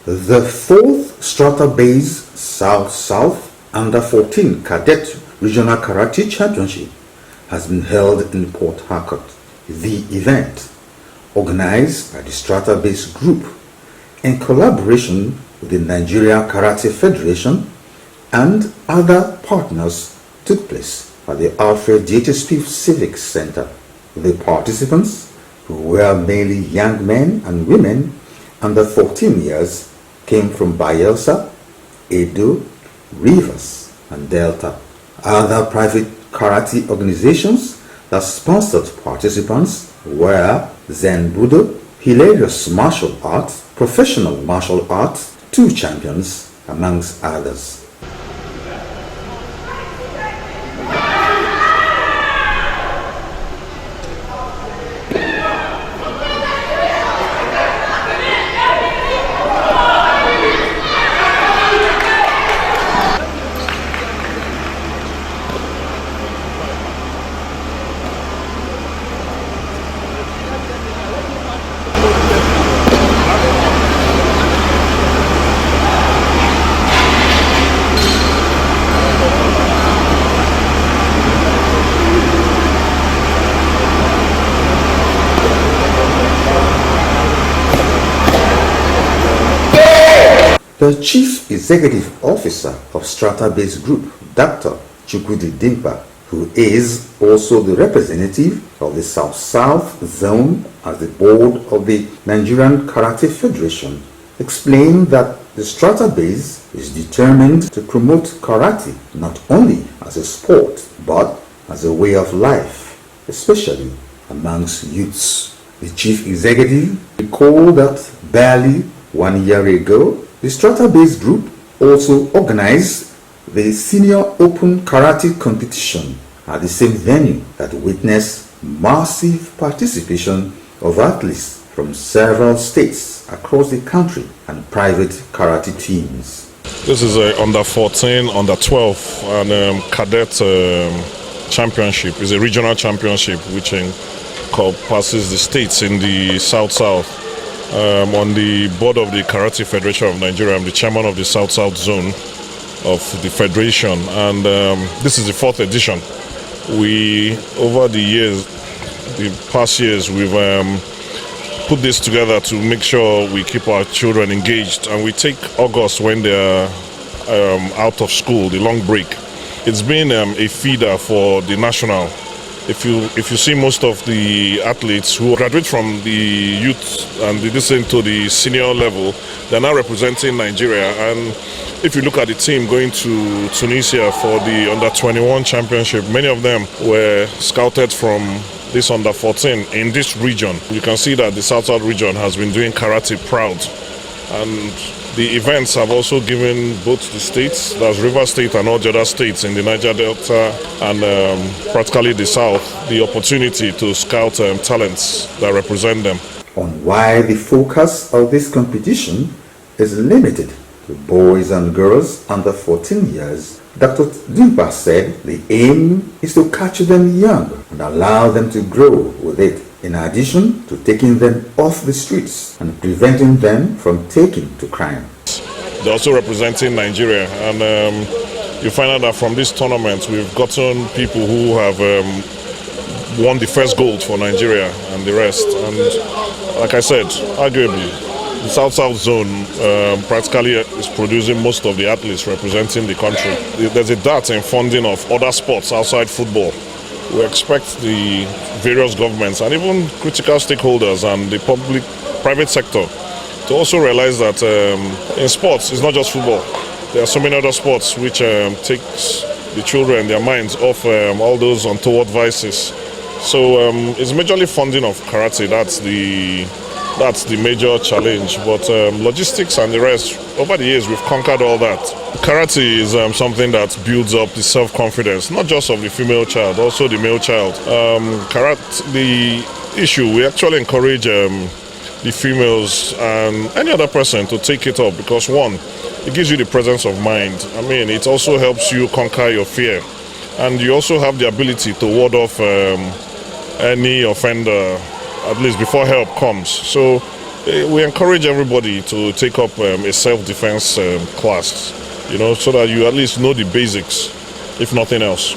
The fourth Strata-based South-South Under-14 Cadet Regional Karate Championship has been held in Port Harcourt. The event, organized by the Strata-based group in collaboration with the Nigeria Karate Federation and other partners, took place at the Alfred DHSP Civic Center. The participants, who were mainly young men and women under 14 years, came from Bayelsa, Edo, Rivers, and Delta. Other private karate organizations that sponsored participants were Zen Budo, Hilarious Martial Arts, Professional Martial Arts, 2 champions, amongst others. The Chief Executive Officer of Strata-based group, Dr. Chukwudi Dimpa, who is also the representative of the South-South Zone as the board of the Nigerian Karate Federation, explained that the Strata base is determined to promote karate not only as a sport but as a way of life, especially amongst youths. The Chief Executive recalled that barely 1 year ago, the Strata-based group also organized the Senior Open Karate Competition at the same venue that witnessed massive participation of athletes from several states across the country and private karate teams. This is a under 14, under 12 and cadet championship. It's a regional championship which encompasses the states in the South-South. On the board of the Karate Federation of Nigeria, I'm the chairman of the South-South Zone of the Federation, and this is the 4th edition. Over the years, the past years, we've put this together to make sure we keep our children engaged, and we take August when they're out of school, the long break. It's been a feeder for the national. If you see most of the athletes who graduate from the youth and they descend to the senior level, they're now representing Nigeria. And if you look at the team going to Tunisia for the under-21 championship, many of them were scouted from this under-14 in this region. You can see that the South-South region has been doing karate proud. And the events have also given both the states, that's Rivers State and all the other states in the Niger Delta and practically the South, the opportunity to scout talents that represent them. On why the focus of this competition is limited to boys and girls under 14 years, Dr. Dimpa said the aim is to catch them young and allow them to grow with it, in addition to taking them off the streets and preventing them from taking to crime. They're also representing Nigeria, and you find out that from this tournament we've gotten people who have won the first gold for Nigeria and the rest. And like I said, arguably, the South-South Zone practically is producing most of the athletes representing the country. There's a dart in funding of other sports outside football. We expect the various governments and even critical stakeholders and the private sector to also realize that in sports, it's not just football. There are so many other sports which takes the children, their minds off all those untoward vices. So it's majorly funding of karate. That's the major challenge. But logistics and the rest, over the years, we've conquered all that. Karate is something that builds up the self-confidence, not just of the female child, also the male child. Karate, the issue, we actually encourage the females and any other person to take it up because, one, it gives you the presence of mind. I mean, it also helps you conquer your fear. And you also have the ability to ward off any offender, at least before help comes. So we encourage everybody to take up a self-defense class, so that you at least know the basics, if nothing else.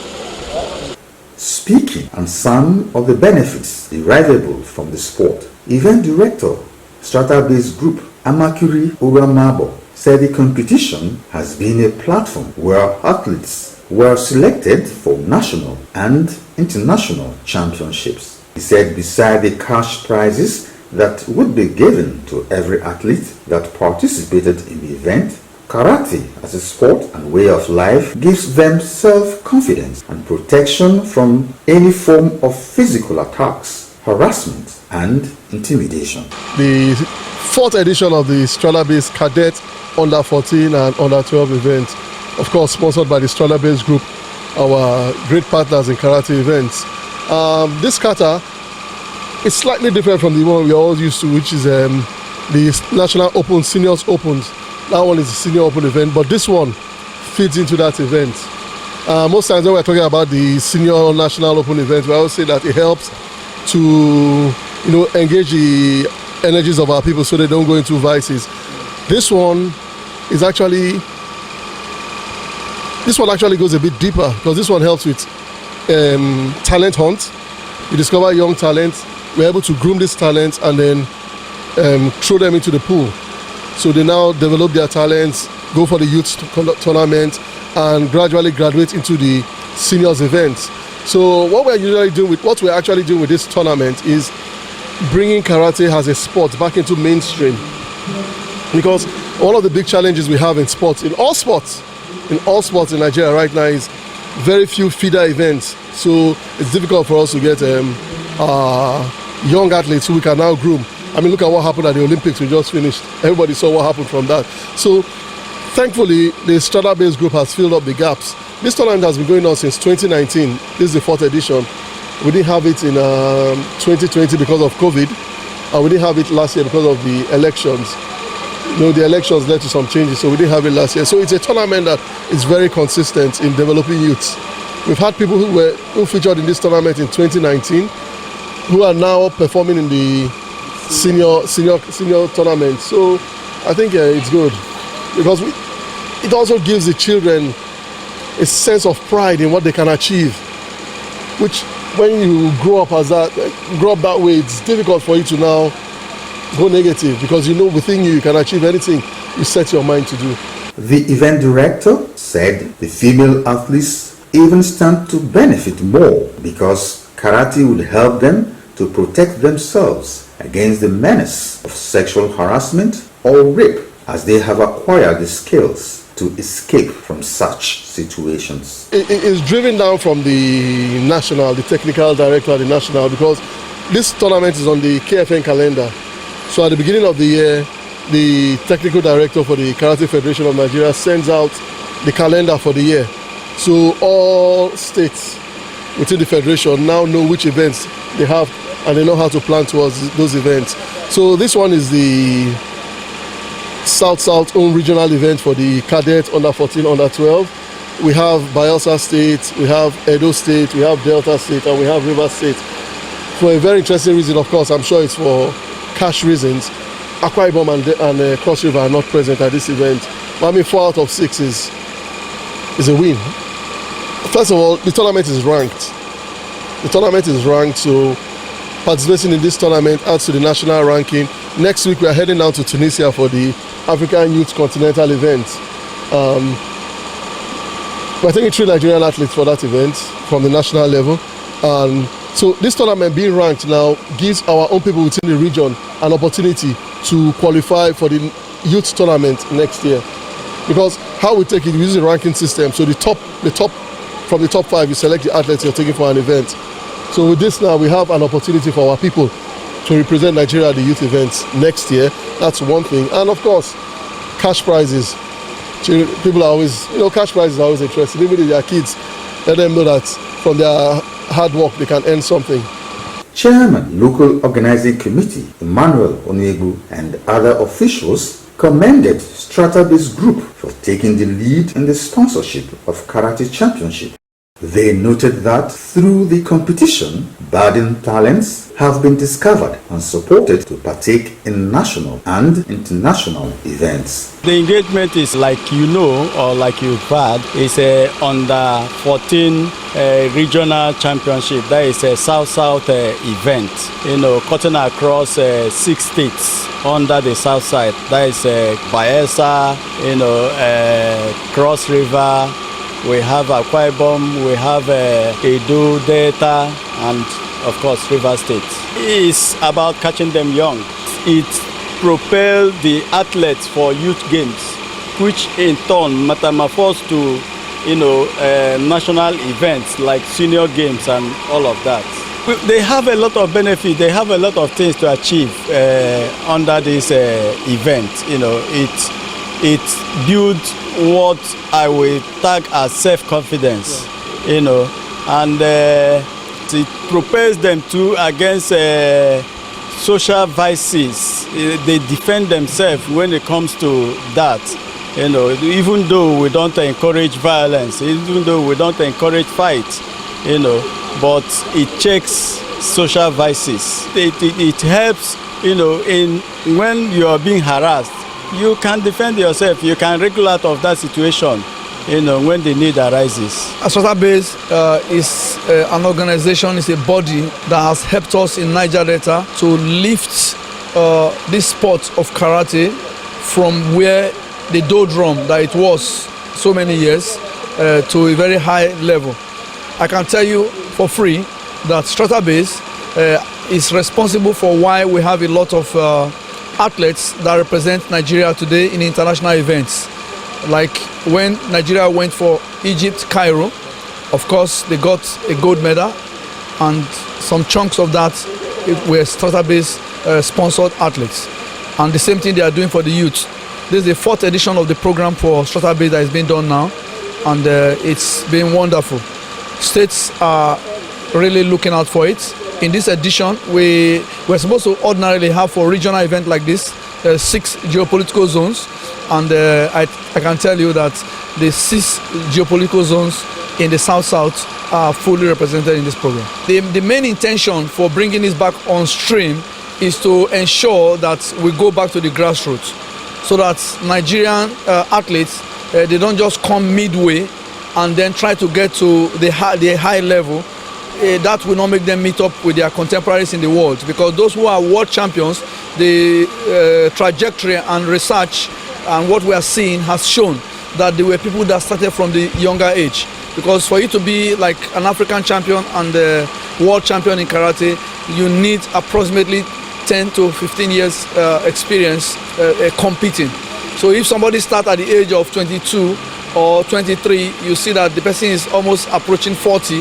Speaking on some of the benefits derivable from the sport, event director, Strata-based group Amakuri Uramabo said the competition has been a platform where athletes were selected for national and international championships. He said beside the cash prizes that would be given to every athlete that participated in the event, karate as a sport and way of life gives them self-confidence and protection from any form of physical attacks, harassment, and intimidation. The fourth edition of the Strata-based Cadet Under 14 and Under 12 event, of course sponsored by the Strata-based group, our great partners in karate events. This kata is slightly different from the one we are all used to, which is the National Open, Seniors Opens. That one is a senior open event, but this one fits into that event. Most times when we're talking about the senior national open event, we always say that it helps to engage the energies of our people so they don't go into vices. This one actually goes a bit deeper, because this one helps with talent hunt. You discover young talents, we're able to groom these talents and then throw them into the pool. So they now develop their talents, go for the youth tournament, and gradually graduate into the seniors events. So what we're actually doing with this tournament is bringing karate as a sport back into mainstream. Because one of the big challenges we have in sports, in all sports in Nigeria right now, is very few feeder events. So it's difficult for us to get young athletes who we can now groom. I mean, look at what happened at the Olympics we just finished. Everybody saw what happened from that. So thankfully, the Strata-based group has filled up the gaps. This tournament has been going on since 2019. This is the fourth edition. We didn't have it in 2020 because of COVID, and we didn't have it last year because of the elections. The elections led to some changes, so we didn't have it last year. So it's a tournament that is very consistent in developing youths. We've had people who featured in this tournament in 2019 who are now performing in the senior tournament. So I think it's good, because it also gives the children a sense of pride in what they can achieve, which when you grow up that way, it's difficult for you to now go negative, because within you can achieve anything you set your mind to do. The event director said the female athletes even stand to benefit more, because karate will help them to protect themselves against the menace of sexual harassment or rape, as they have acquired the skills to escape from such situations. It is driven down from the technical director at the national, because this tournament is on the KFN calendar. So at the beginning of the year, the technical director for the Karate Federation of Nigeria sends out the calendar for the year. So all states within the federation now know which events they have, and they know how to plan towards those events. So this one is the South own regional event for the cadet under 14, under 12. We have Bayelsa State, we have Edo State, we have Delta State, and we have Rivers State. For a very interesting reason, of course, I'm sure it's for cash reasons. Akwa Ibom and Cross River are not present at this event. But I mean, 4 out of 6 is a win. First of all, the tournament is ranked. So participating in this tournament adds to the national ranking. Next week, we are heading down to Tunisia for the African Youth Continental event. We're taking 3 Nigerian athletes for that event from the national level. And so this tournament being ranked now gives our own people within the region an opportunity to qualify for the youth tournament next year. Because how we take it, we use a ranking system. So from the top 5, you select the athletes you're taking for an event. So with this now, we have an opportunity for our people to represent Nigeria at the youth events next year. That's one thing. And of course, cash prizes. People are always, cash prizes are always interesting. Even if they are kids, let them know that from their hard work, they can earn something. Chairman, Local Organizing Committee, Emmanuel Onyebu, and other officials commended Strata-based group for taking the lead in the sponsorship of Karate Championship. They noted that through the competition, budding talents have been discovered and supported to partake in national and international events. The engagement is like or like you've heard, is a under 14 regional championship. That is a South-South event, cutting across 6 states under the South Side. That is Bayelsa, Cross River, we have Akwa Ibom, we have Edo, Delta, and of course River State. It's about catching them young. It propels the athletes for youth games, which in turn metamorphose to national events like senior games and all of that. They have a lot of benefits. They have a lot of things to achieve under this event. It builds what I will tag as self-confidence, and it propels them against social vices. They defend themselves when it comes to that. Even though we don't encourage violence, even though we don't encourage fights, but it checks social vices. It helps, when you are being harassed, you can defend yourself. You can wriggle out of that situation, when the need arises. Strata Base is an organization, is a body that has helped us in Niger Delta to lift this sport of karate from where the doldrum that it was so many years to a very high level. I can tell you for free that Strata Base is responsible for why we have a lot of athletes that represent Nigeria today in international events. Like when Nigeria went for Egypt, Cairo, of course they got a gold medal, and some chunks of that were Strata Base sponsored athletes. And the same thing they are doing for the youth. This is the 4th edition of the program for Strata Base that is being done now, and it's been wonderful. States are really looking out for it. In this edition, we're supposed to ordinarily have for a regional event like this 6 geopolitical zones, and I can tell you that the 6 geopolitical zones in the South-South are fully represented in this program. The main intention for bringing this back on stream is to ensure that we go back to the grassroots, so that Nigerian athletes, they don't just come midway and then try to get to the high level. That will not make them meet up with their contemporaries in the world, because those who are world champions, the trajectory and research and what we are seeing has shown that they were people that started from the younger age. Because for you to be like an African champion and a world champion in karate, you need approximately 10 to 15 years experience competing. So if somebody starts at the age of 22 or 23, you see that the person is almost approaching 40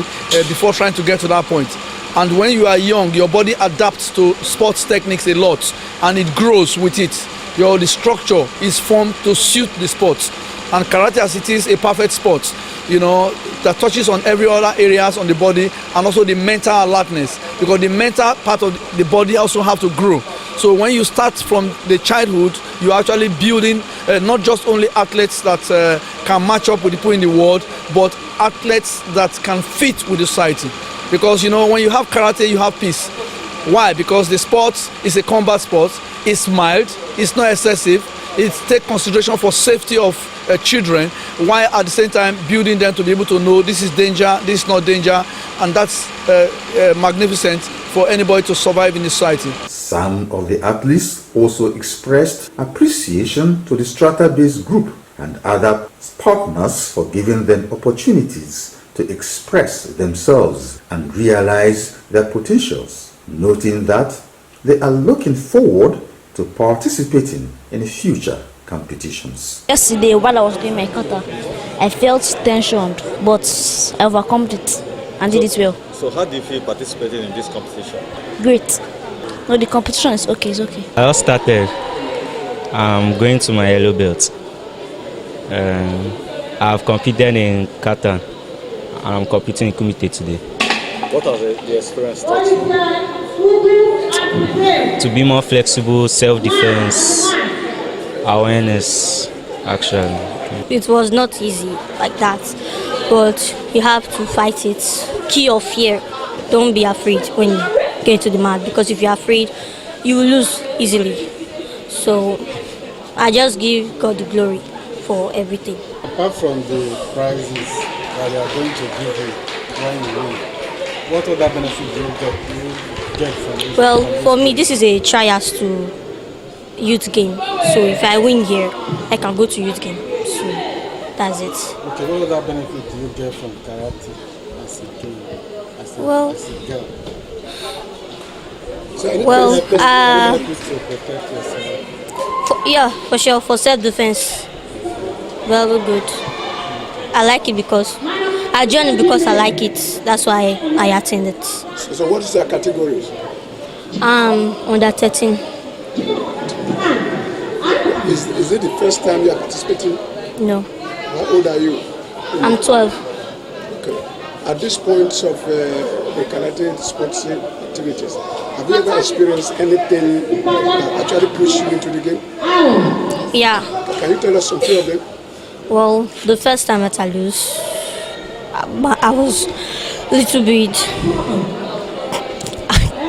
before trying to get to that point. And when you are young, your body adapts to sports techniques a lot, and it grows with it. The structure is formed to suit the sport. And karate, as it is a perfect sport, that touches on every other areas on the body, and also the mental alertness, because the mental part of the body also have to grow. So when you start from the childhood, you're actually building not just only athletes that can match up with the people in the world, but athletes that can fit with the society. Because when you have karate, you have peace. Why? Because the sport is a combat sport. It's mild. It's not excessive. It takes consideration for safety of children, while at the same time building them to be able to know this is danger, this is not danger, and that's magnificent for anybody to survive in the society. Some of the athletes also expressed appreciation to the Strata-based group and other partners for giving them opportunities to express themselves and realize their potentials, noting that they are looking forward to participating in future competitions. Yesterday, while I was doing my kata, I felt tensioned, but I overcome it and did it well. So how do you feel participating in this competition? Great. No, the competition is okay, it's okay. I just started. I'm going to my yellow belt. I've competed in kata, and I'm competing in kumite today. What has the experience taught you? To be more flexible, self-defense, awareness, actually. It was not easy like that, but you have to fight it. Key of fear. Don't be afraid when you get to the mat, because if you're afraid, you will lose easily. So I just give God the glory for everything. Apart from the prizes that they are going to give you when you win, what other benefit do you get from this? Well, for me, this is a trials to youth game. So if I win here, I can go to youth game. So that's it. Okay, what other benefit do you get from karate as a game, as a girl? Well, to protect yourself. yeah, for sure, for self-defense. Very good. I like it because I joined it because I like it. That's why I attended. So what is your category? Under 13. Is it the first time you are participating? No. How old are you? I'm 12. Okay. At this point of the karate sports activities, have you ever experienced anything that actually pushed you into the game? Yeah. Can you tell us some few of them? Well, the first time that I lose, I was a little bit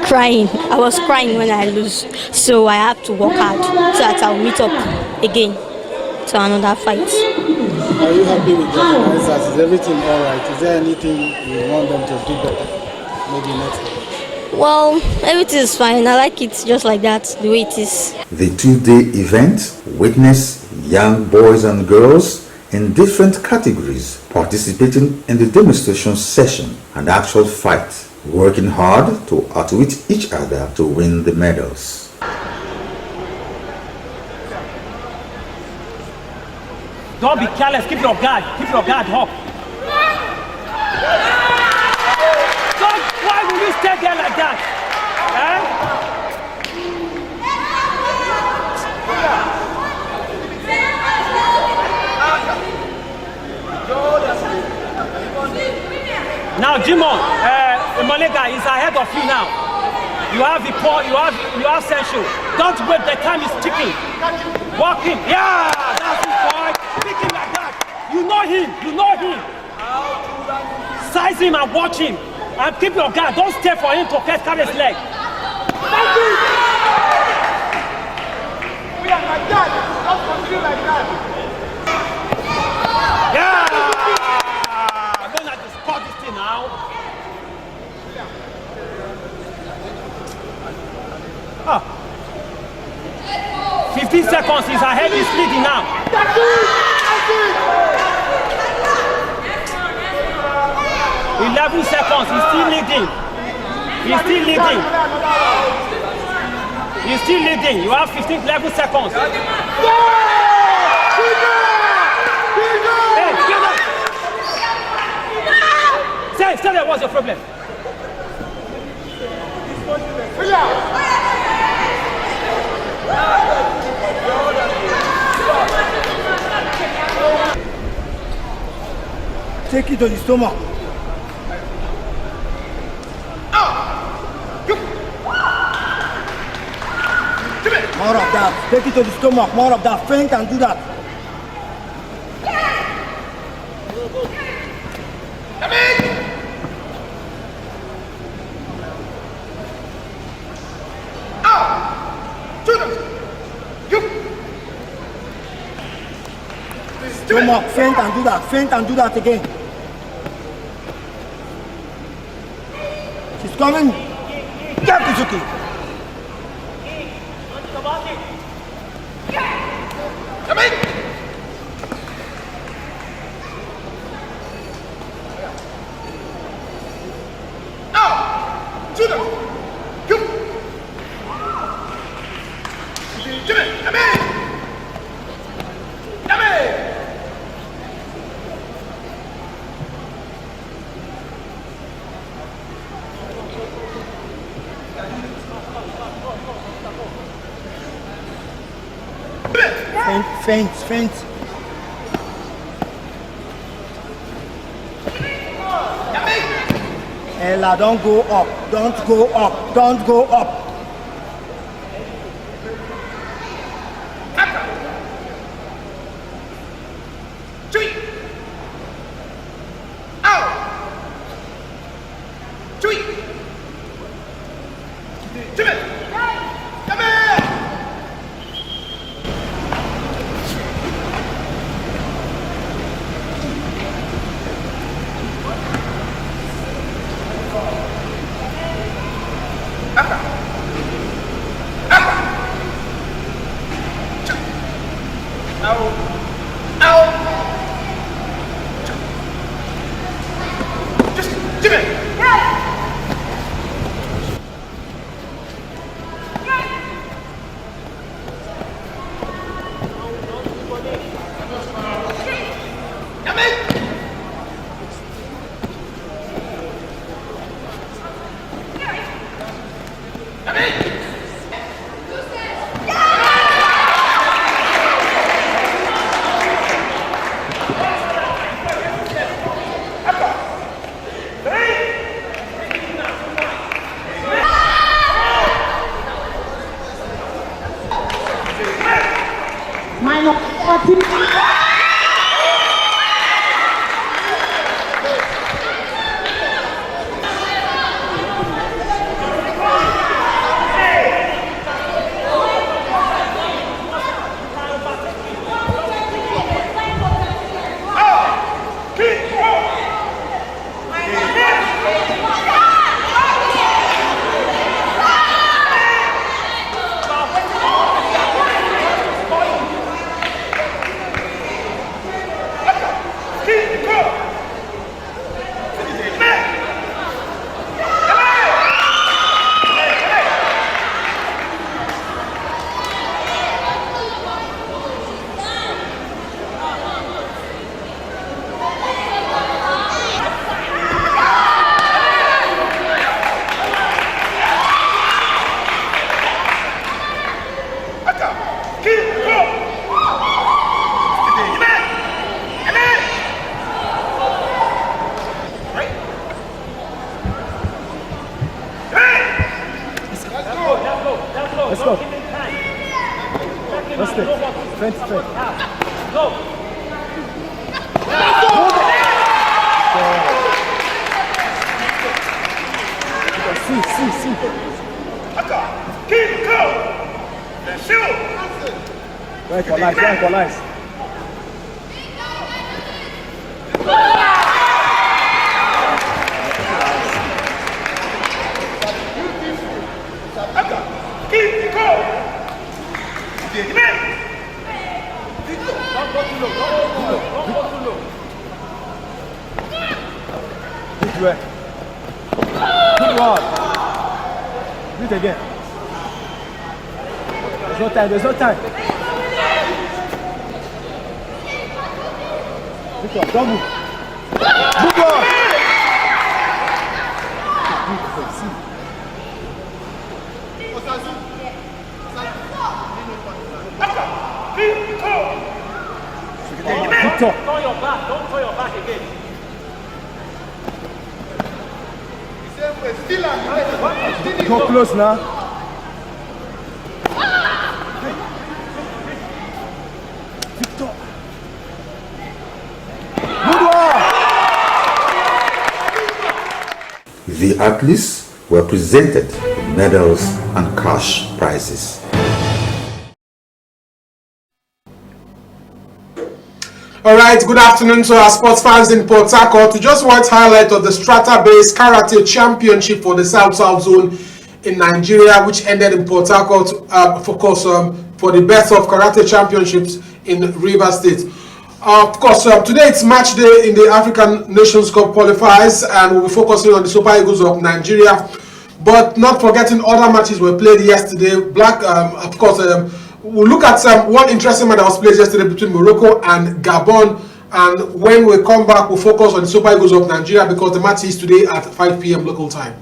crying. I was crying when I lose, so I have to work hard so that I'll meet up again to another fight. Are you happy with the organizers? Is everything all right? Is there anything you want them to do better? Maybe next time. Well, everything is fine. I like it just like that, the way it is. The two-day event witnessed young boys and girls in different categories participating in the demonstration session and actual fight, working hard to outwit each other to win the medals. Don't be careless, keep your guard up. Why will you stay there like that? Now, Jimon, Molega is ahead of you now. You have the ball, you have Sensual. Don't wait, the time is ticking. Walk him. Yeah, that's it, boy. Pick him like that. You know him. Size him and watch him. And keep your guard. Don't stay for him to carry his leg. We are like that. Don't continue like that. Yeah! Don't have to spot this thing now. 15 seconds, he's ahead, he's leading now. 11 seconds, he's still leading. You have 15, 11 seconds. Hey, get up. Say that, what's your problem? Take it to the stomach. More of that. Take it to the stomach. More of that. Feint and do that. Stomach. Feint and do that. Feint and do that again. She's coming. Get Kizuki. Feint. Ella, don't go up. Don't go up. Let's go. Let's go. Straight. Go. See. Keep go. Shoot. Right for life. Keep go. Don't go too low. Good work. Good one. Do it again. There's no time. Victor, don't move. Move on. Victor. Turn your back. Don't turn your back again. Go close now. Victor. The athletes were presented with medals and cash prizes. All right, good afternoon to our sports fans in Port Harcourt. We just want highlight of the Strata-based Karate Championship for the South-South Zone in Nigeria, which ended in Port Harcourt, for the best of Karate Championships in Rivers State. Today it's match day in the African Nations Cup qualifiers, and we'll be focusing on the Super Eagles of Nigeria, but not forgetting other matches were played yesterday. We'll look at one interesting match that was played yesterday between Morocco and Gabon, and when we come back, we'll focus on the Super Eagles of Nigeria because the match is today at 5 p.m. local time.